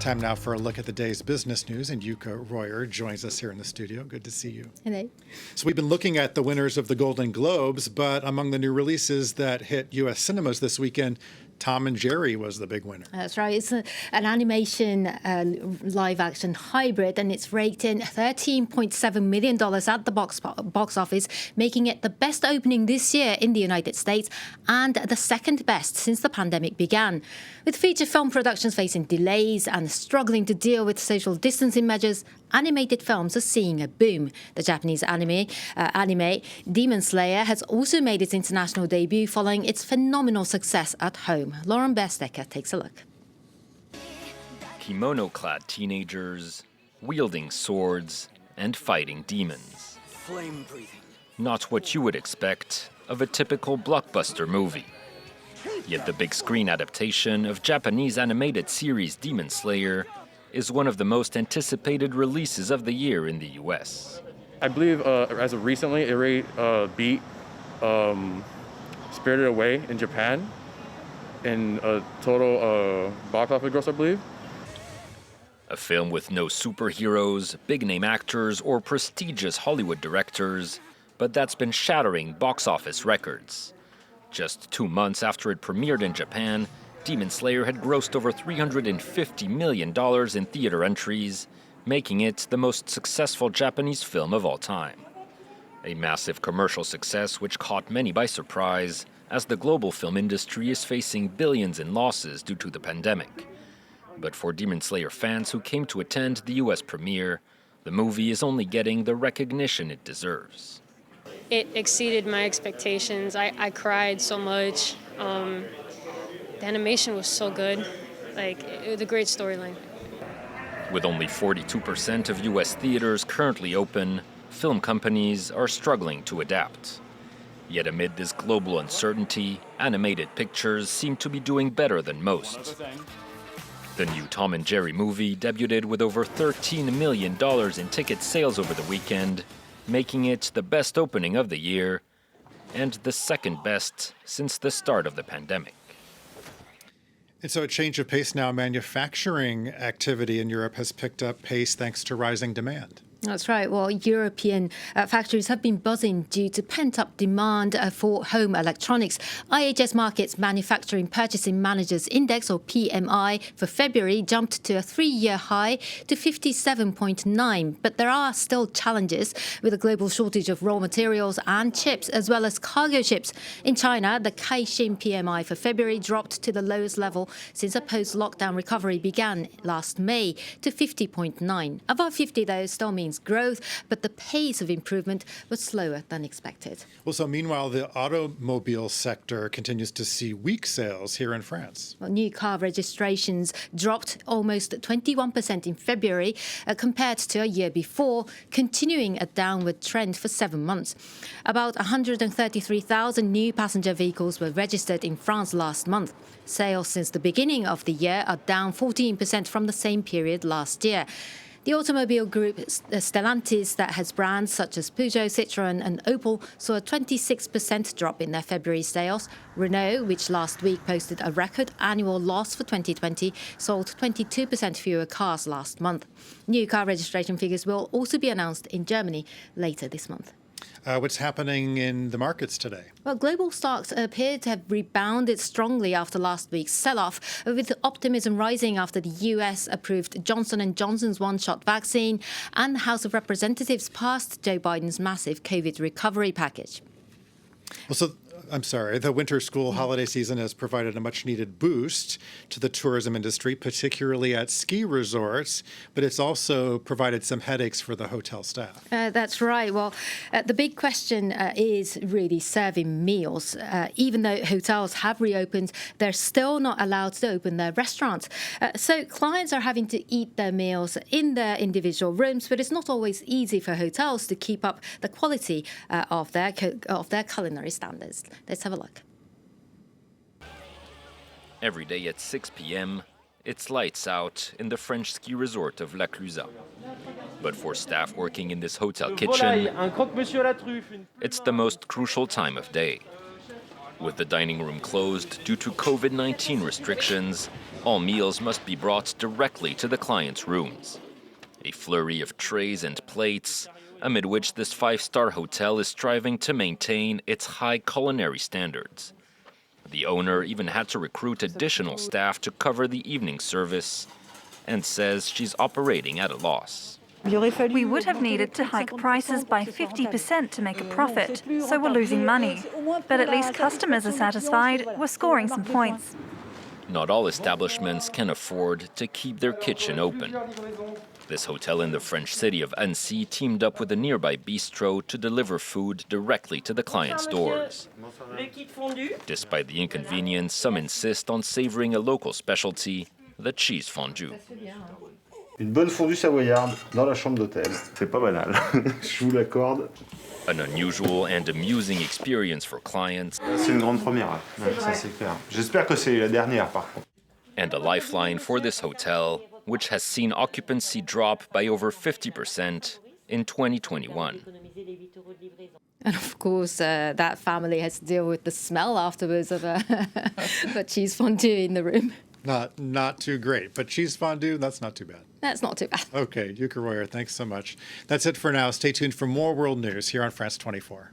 Time now for a look at the day's business news, and Yuka Royer joins us here in the studio. Good to see you. Hello. So we've been looking at the winners of the Golden Globes, but among the new releases that hit U.S. cinemas this weekend, Tom and Jerry was the big winner. That's right. It's an animation live-action hybrid, and it's raked in $13.7 million at the box office, making it the best opening this year in the United States and the second best since the pandemic began. With feature film productions facing delays and struggling to deal with social distancing measures, animated films are seeing a boom. The Japanese anime Demon Slayer has also made its international debut following its phenomenal success at home. Lauren Bestecker takes a look. Kimono-clad teenagers, wielding swords, and fighting demons. Flame-breathing. Not what you would expect of a typical blockbuster movie. Yet the big screen adaptation of Japanese animated series Demon Slayer is one of the most anticipated releases of the year in the US. I believe as of recently, it already beat Spirited Away in Japan in a total box office gross, I believe. A film with no superheroes, big-name actors, or prestigious Hollywood directors, but that's been shattering box office records. Just 2 months after it premiered in Japan, Demon Slayer had grossed over $350 million in theater entries, making it the most successful Japanese film of all time. A massive commercial success which caught many by surprise, as the global film industry is facing billions in losses due to the pandemic. But for Demon Slayer fans who came to attend the US premiere, the movie is only getting the recognition it deserves. It exceeded my expectations. I cried so much. The animation was so good. It was a great storyline. With only 42% of US theaters currently open, film companies are struggling to adapt. Yet amid this global uncertainty, animated pictures seem to be doing better than most. The new Tom and Jerry movie debuted with over $13 million in ticket sales over the weekend, making it the best opening of the year and the second best since the start of the pandemic. And so a change of pace now, manufacturing activity in Europe has picked up pace thanks to rising demand. That's right. Well, European factories have been buzzing due to pent-up demand for home electronics. IHS Markit's Manufacturing Purchasing Managers Index, or PMI, for February jumped to a 3-year high to 57.9. But there are still challenges with a global shortage of raw materials and chips, as well as cargo ships. In China, the Caixin PMI for February dropped to the lowest level since a post-lockdown recovery began last May to 50.9. Above 50, though, still means growth, but the pace of improvement was slower than expected. Well, so meanwhile, the automobile sector continues to see weak sales here in France. Well, new car registrations dropped almost 21% in February compared to a year before, continuing a downward trend for 7 months. About 133,000 new passenger vehicles were registered in France last month. Sales since the beginning of the year are down 14% from the same period last year. The automobile group Stellantis, that has brands such as Peugeot, Citroën and Opel, saw a 26% drop in their February sales. Renault, which last week posted a record annual loss for 2020, sold 22% fewer cars last month. New car registration figures will also be announced in Germany later this month. What's happening in the markets today? Well, global stocks appear to have rebounded strongly after last week's sell-off, with optimism rising after the US approved Johnson & Johnson's one-shot vaccine and the House of Representatives passed Joe Biden's massive COVID recovery package. Well, so I'm sorry, the winter school holiday season has provided a much-needed boost to the tourism industry, particularly at ski resorts, but it's also provided some headaches for the hotel staff. That's right. Well, the big question is really serving meals. Even though hotels have reopened, they're still not allowed to open their restaurants. So clients are having to eat their meals in their individual rooms, but it's not always easy for hotels to keep up the quality of their culinary standards. Let's have a look. Every day at 6 p.m., it's lights out in the French ski resort of La Clusaz. But for staff working in this hotel kitchen, it's the most crucial time of day. With the dining room closed due to COVID-19 restrictions, all meals must be brought directly to the clients' rooms. A flurry of trays and plates, amid which this five-star hotel is striving to maintain its high culinary standards. The owner even had to recruit additional staff to cover the evening service and says she's operating at a loss. We would have needed to hike prices by 50% to make a profit, so we're losing money. But at least customers are satisfied. We're scoring some points. Not all establishments can afford to keep their kitchen open. This hotel in the French city of Annecy teamed up with a nearby bistro to deliver food directly to the clients' doors. Despite the inconvenience, some insist on savoring a local specialty, the cheese fondue. Une bonne fondue savoyarde dans la chambre d'hôtel. C'est pas banal, je vous l'accorde. An unusual and amusing experience for clients. C'est une grande première, ça c'est clair. J'espère que c'est la dernière par contre. And a lifeline for this hotel, which has seen occupancy drop by over 50% in 2021. And of course, that family has to deal with the smell afterwards of a cheese fondue in the room. Not too great, but cheese fondue, that's not too bad. That's not too bad. Okay, Yuka Royer, thanks so much. That's it for now. Stay tuned for more world news here on France 24.